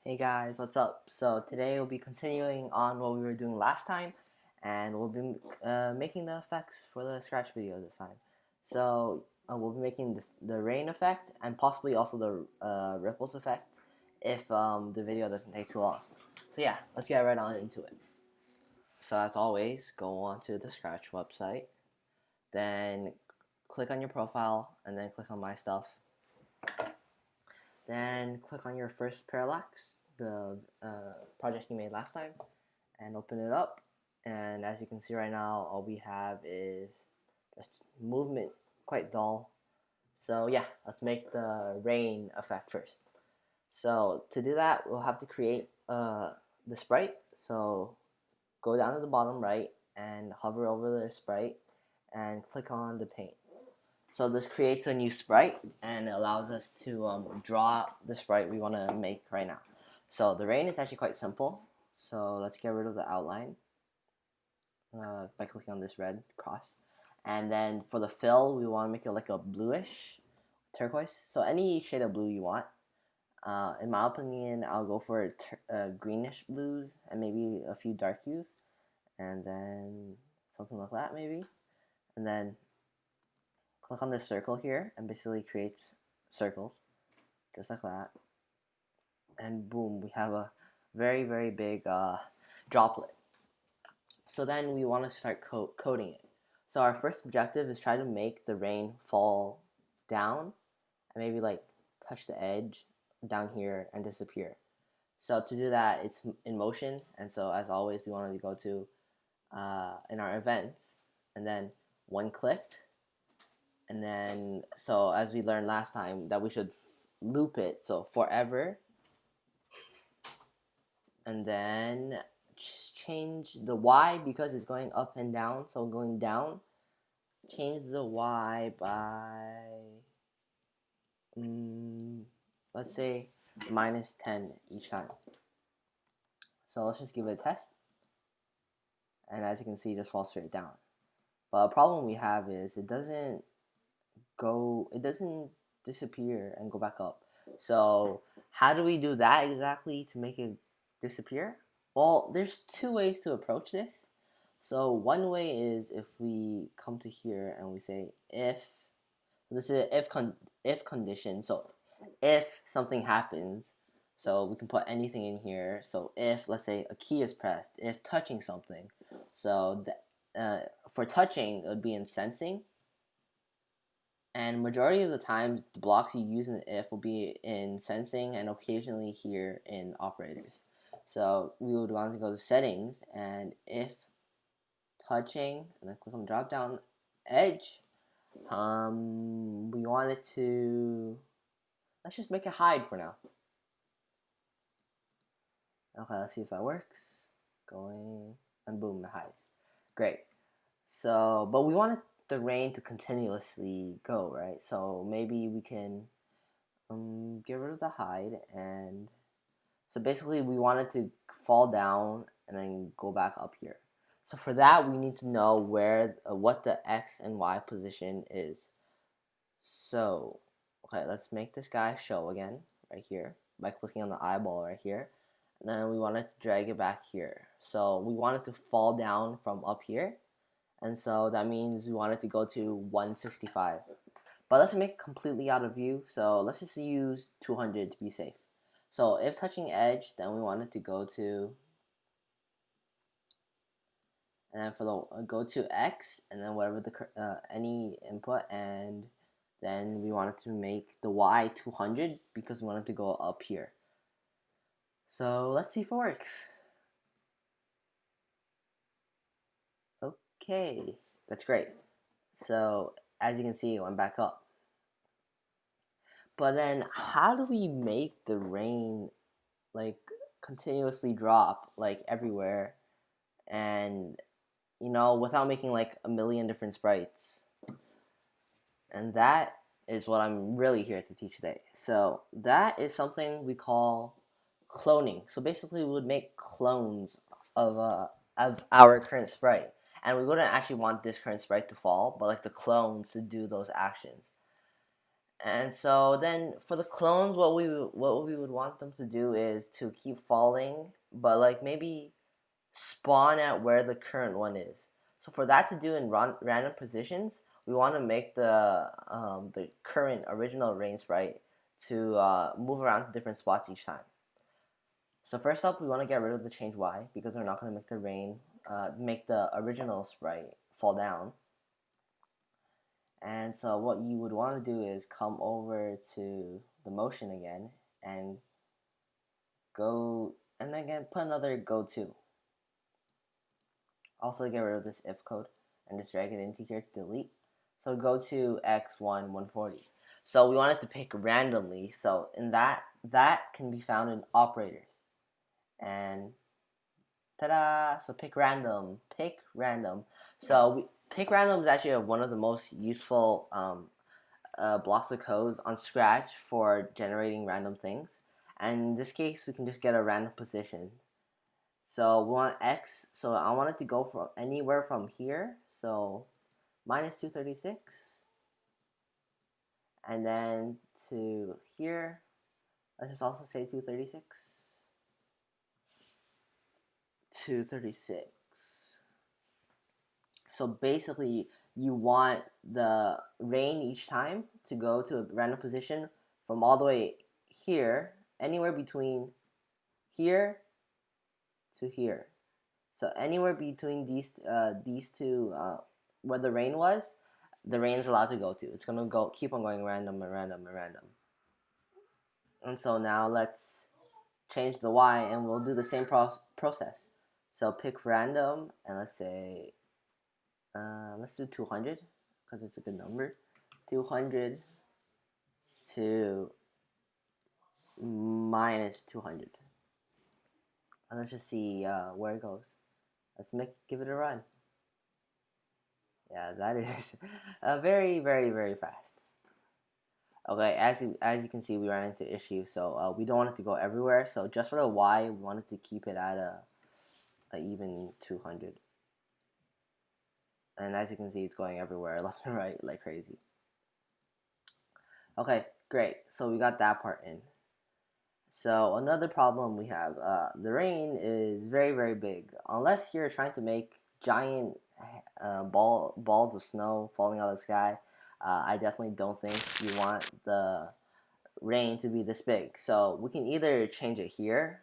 Hey guys, what's up? So today we'll be continuing on what we were doing last time, and we'll be making the effects for the scratch video this time. So we'll be making the rain effect and possibly also the ripples effect if the video doesn't take too long. So yeah, let's get right on into it. So as always, go on to the Scratch website, then click on your profile, and then click on My Stuff. Then click on your first Parrallax, the project you made last time, and open it up. And as you can see right now, all we have is just movement, quite dull. So yeah, let's make the rain effect first. So to do that, we'll have to create the sprite. So go down to the bottom right and hover over the sprite and click on the paint. So this creates a new sprite and allows us to draw the sprite we want to make right now. So the rain is actually quite simple. So let's get rid of the outline by clicking on this red cross. And then for the fill, we want to make it like a bluish turquoise. So any shade of blue you want. In my opinion, I'll go for greenish blues and maybe a few dark hues. And then something like that maybe. And then click on this circle here and basically creates circles just like that, and boom, we have a very big droplet. So then we want to start coating it. So our first objective is try to make the rain fall down and maybe like touch the edge down here and disappear. So to do that, it's in motion, and so as always we wanted to go to in our events and then one clicked. And then, so as we learned last time, that we should loop it, so forever. And then change the Y because it's going up and down, so going down. Change the Y by, let's say, -10 each time. So let's just give it a test. And as you can see, it just falls straight down. But a problem we have is it doesn't disappear and go back up. So how do we do that exactly to make it disappear? Well, there's two ways to approach this. So one way is if we come to here and we say if, this is an if condition. So if something happens, so we can put anything in here. So if, let's say, a key is pressed, if touching something. So for touching, it would be in sensing. And majority of the times, the blocks you use in if will be in sensing and occasionally here in operators. So we would want to go to settings and if touching, and then click on the drop down edge. We want it to, let's just make it hide for now. Okay, let's see if that works. Going, and boom, it hides. Great. So, but we want the rain to continuously go, right? So maybe we can get rid of the hide, and so basically we want it to fall down and then go back up here. So for that, we need to know where what the X and Y position is. So, okay, let's make this guy show again right here by clicking on the eyeball right here. And then we want to drag it back here. So we want it to fall down from up here. And so that means we want it to go to 165. But let's make it completely out of view. So let's just use 200 to be safe. So if touching edge, then we want it to go to, and then for the go to X, and then whatever the any input, and then we wanted to make the Y 200 because we wanted to go up here. So let's see if it works. Okay, that's great. So as you can see, it went back up. But then how do we make the rain like continuously drop like everywhere, and without making like a million different sprites? And that is what I'm really here to teach today. So that is something we call cloning. So basically we would make clones of our current sprite, and we wouldn't actually want this current sprite to fall, but like the clones to do those actions. And so then for the clones, what we would want them to do is to keep falling, but like maybe spawn at where the current one is. So for that to do in random positions, we want to make the current original rain sprite to move around to different spots each time. So first up, we want to get rid of the change Y because we're not going to make the rain make the original sprite fall down. And so what you would want to do is come over to the motion again and go, and again put another go to. Also get rid of this if code and just drag it into here to delete. So go to x1 140. So we want it to pick randomly. So in that can be found in operators. And ta-da! So pick random. So pick random is actually one of the most useful blocks of code on Scratch for generating random things. And in this case, we can just get a random position. So we want x, so I want it to go from anywhere from here, so minus 236, and then to here, let's just also say 236, 236. So basically, you want the rain each time to go to a random position from all the way here, anywhere between here to here. So anywhere between these two where the rain was, the rain's allowed to go to. It's gonna keep on going random and random and random. And so now let's change the Y and we'll do the same process. So pick random and let's say let's do 200 because it's a good number. 200 to minus 200. And let's just see where it goes. Let's give it a run. Yeah, that is very, very, very fast. Okay, as you can see, we ran into issues, so we don't want it to go everywhere. So just for the Y, we wanted to keep it at a even 200. And as you can see, it's going everywhere, left and right, like crazy. Okay, great. So we got that part in. So another problem we have, the rain is very, very big. Unless you're trying to make giant balls of snow falling out of the sky, I definitely don't think you want the rain to be this big. So we can either change it here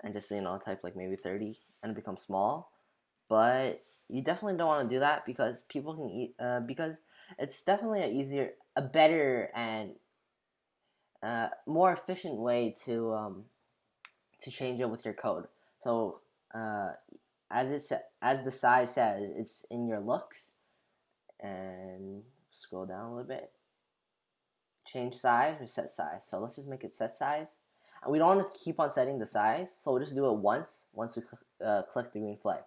and just type like maybe 30 and it becomes small, but you definitely don't want to do that because people can eat because it's definitely a better and more efficient way to change it with your code. So as the size says, it's in your looks, and scroll down a little bit. Change size or set size. So let's just make it set size, and we don't want to keep on setting the size. So we'll just do it once we click the green flag.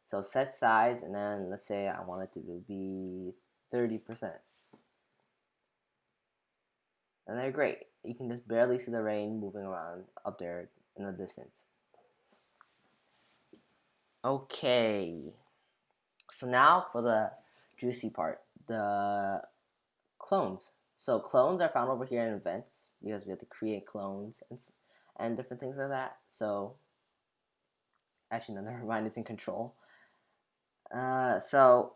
So set size, and then let's say I want it to be 30%. And they're great. You can just barely see the rain moving around up there in the distance. Okay. So now for the juicy part, the clones. So clones are found over here in events because we have to create clones and different things like that. So actually, no, never mind. It's in control. So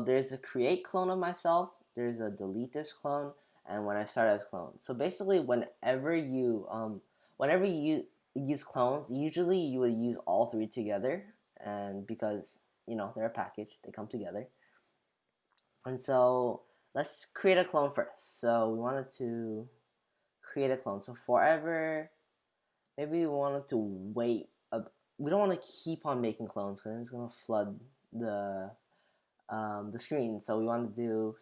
there's a create clone of myself. There's a delete this clone, and when I start as clone. So basically, whenever you use clones, usually you would use all three together, and because they're a package, they come together. And so let's create a clone first. So we wanted to create a clone. So forever, maybe we wanted to wait. We don't want to keep on making clones because it's gonna flood the screen. So we want to do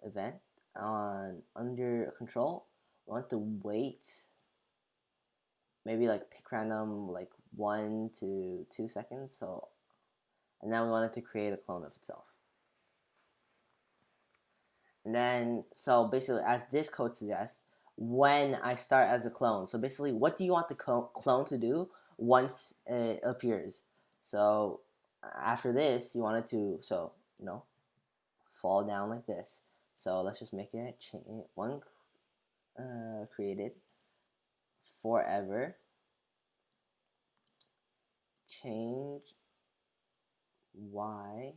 event under control. We want to wait. Maybe like pick random like 1 to 2 seconds. So, and then we wanted to create a clone of itself. And then so basically, as this code suggests, when I start as a clone. So basically, what do you want the clone to do once it appears? So after this, you want it to fall down like this. So let's just make it one created forever. Change y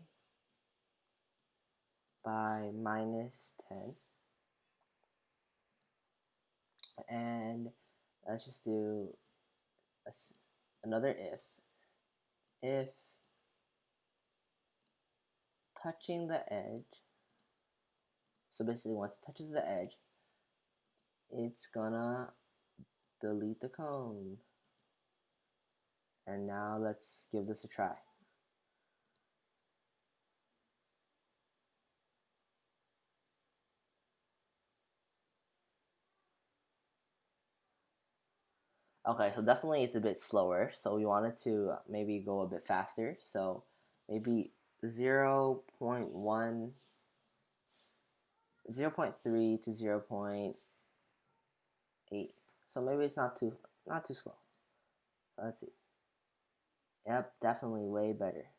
by -10, and let's just do another if touching the edge. So basically, once it touches the edge, it's gonna delete the cone. And now let's give this a try. Okay, so definitely it's a bit slower, so we wanted to maybe go a bit faster. So maybe 0 0.1, 0 0.3 to 0 0.8. So maybe it's not too slow. Let's see. Yep, definitely way better.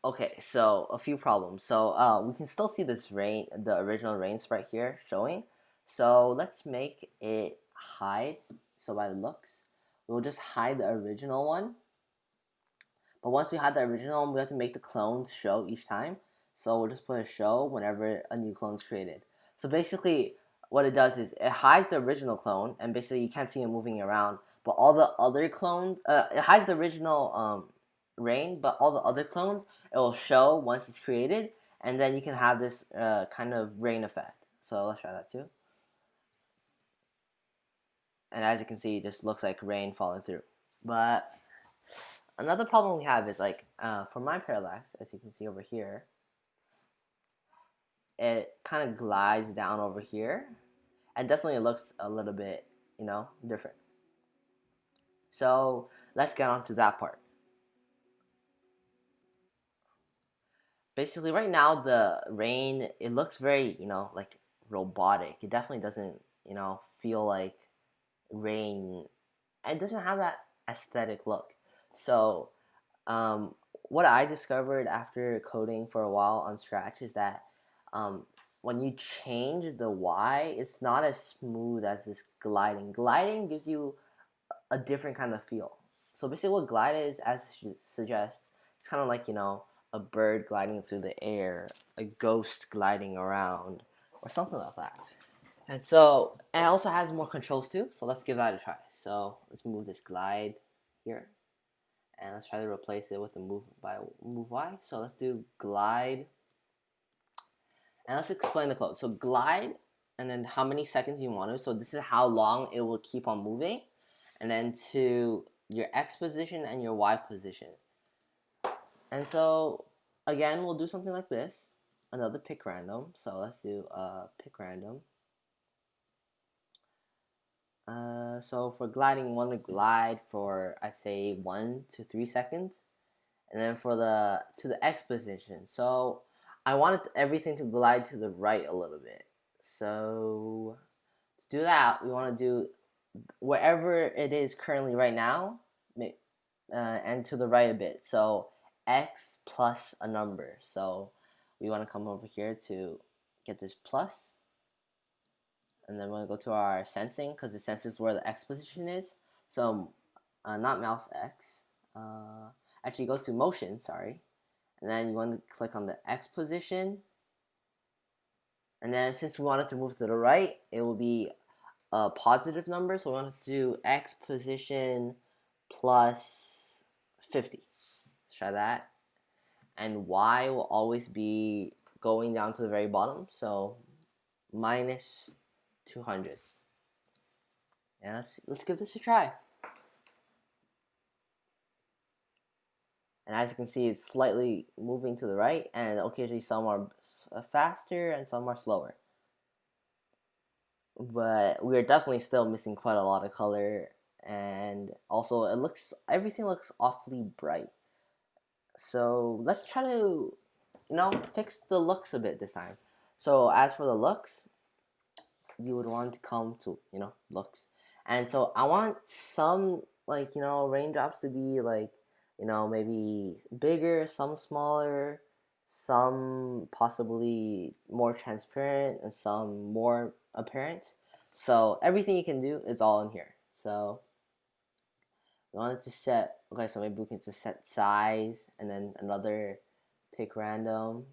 Okay, so a few problems. So we can still see this rain, the original rain sprite here showing. So let's make it hide. So by the looks, we'll just hide the original one. But once we hide the original one, we have to make the clones show each time. So we'll just put a show whenever a new clone is created. So basically, what it does is it hides the original clone, and basically you can't see it moving around. But all the other clones, it hides the original rain, but all the other clones, it will show once it's created, and then you can have this kind of rain effect. So let's try that too. And as you can see, it just looks like rain falling through. But another problem we have is like for my Parrallax, as you can see over here, it kind of glides down over here, and definitely looks a little bit, different. So let's get on to that part. Basically, right now the rain, it looks very, like robotic. It definitely doesn't, feel like rain. It doesn't have that aesthetic look. So what I discovered after coding for a while on Scratch is that when you change the Y, it's not as smooth as this gliding. Gliding gives you a different kind of feel. So basically what glide is, as it suggests, it's kind of like, a bird gliding through the air, a ghost gliding around, or something like that. And so it also has more controls too, so let's give that a try. So let's move this glide here, and let's try to replace it with the move Y. So let's do glide, and let's explain the code. So glide, and then how many seconds you want to. So this is how long it will keep on moving, and then to your X position and your Y position. And so again, we'll do something like this. Another pick random. So let's do pick random. So for gliding, we want to glide for, I say, 1 to 3 seconds, and then for to the X position. So I wanted everything to glide to the right a little bit. So to do that, we want to do wherever it is currently right now, and to the right a bit. So X plus a number. So we want to come over here to get this plus. And then we're going to go to our sensing, because it senses where the X position is. So, not mouse X. Actually, go to motion, sorry. And then you want to click on the X position. And then since we want it to move to the right, it will be a positive number. So we want to do X position plus 50. Let's try that. And Y will always be going down to the very bottom. So minus 200. And let's give this a try. And as you can see, it's slightly moving to the right, and occasionally some are faster and some are slower. But we are definitely still missing quite a lot of color, and also everything looks awfully bright. So let's try to, fix the looks a bit this time. So as for the looks, you would want to come to, looks. And so I want some, raindrops to be maybe bigger, some smaller, some possibly more transparent, and some more apparent. So everything you can do is all in here. So we wanted to set, okay, so maybe we can just set size, and then another pick random,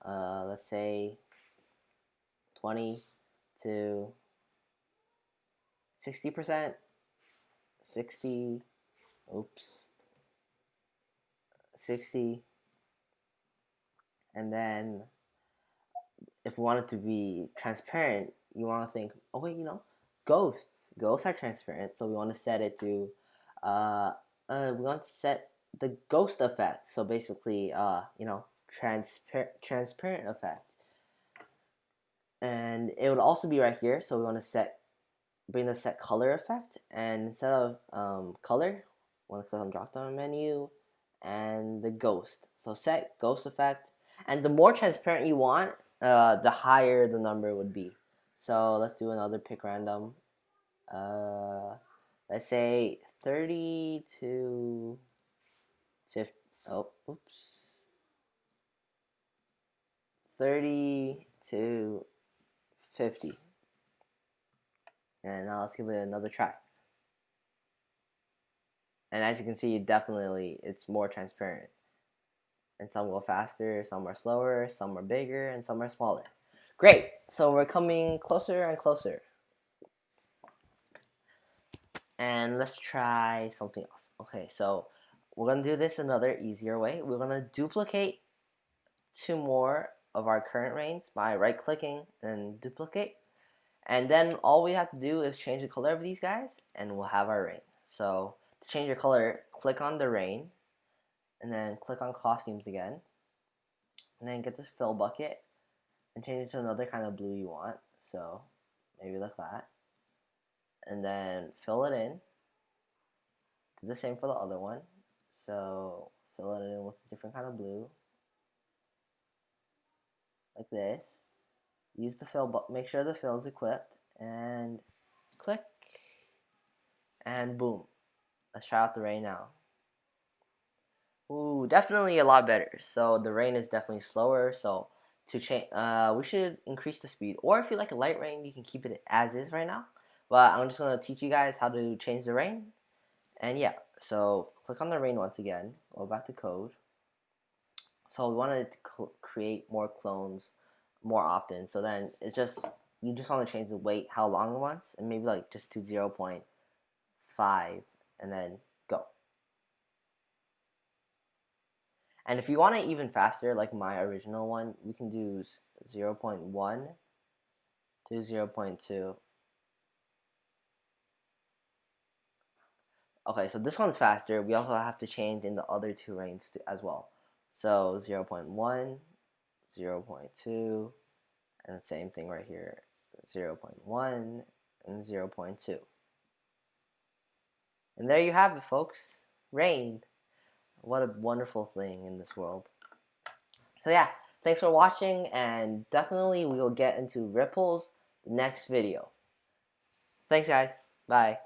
let's say 20 to 60%, 60, oops, 60, and then if we want it to be transparent, you want to think, oh wait, ghosts are transparent, so we want to set it to, we want to set the ghost effect. So basically, transparent effect, and it would also be right here. So we want to bring the set color effect, and instead of color, I want to click on drop down menu and the ghost. So set ghost effect, and the more transparent you want, the higher the number would be. So let's do another pick random. Let's say 30 to 50. Oh, oops. 30 to 50. And now let's give it another try. And as you can see, definitely it's more transparent. And some go faster, some are slower, some are bigger, and some are smaller. Great, so we're coming closer and closer. And let's try something else. Okay, so we're gonna do this another easier way. We're gonna duplicate 2 more of our current reigns by right clicking and duplicate. And then all we have to do is change the color of these guys, and we'll have our reign. So to change your color, click on the reign, and then click on costumes again, and then get this fill bucket and change it to another kind of blue you want. So maybe like that, and then fill it in. Do the same for the other one. So fill it in with a different kind of blue, like this. Use the fill button, make sure the fill is equipped, and click, and boom. Let's try out the rain now. Ooh, definitely a lot better. So the rain is definitely slower. So to change, we should increase the speed. Or if you like a light rain, you can keep it as is right now. But I'm just gonna teach you guys how to change the rain. And yeah, so click on the rain once again. Go back to code. So we wanted to create more clones more often. So then it's just, you just want to change the weight, how long it wants, and maybe like just to 0.5, and then go. And if you want it even faster, like my original one, we can do 0.1 to 0.2. Okay, so this one's faster. We also have to change in the other 2 reigns as well. So 0.1, 0.2, and the same thing right here, 0.1 and 0.2. And there you have it, folks. Rain. What a wonderful thing in this world. So yeah, thanks for watching, and definitely we will get into ripples next video. Thanks guys. Bye.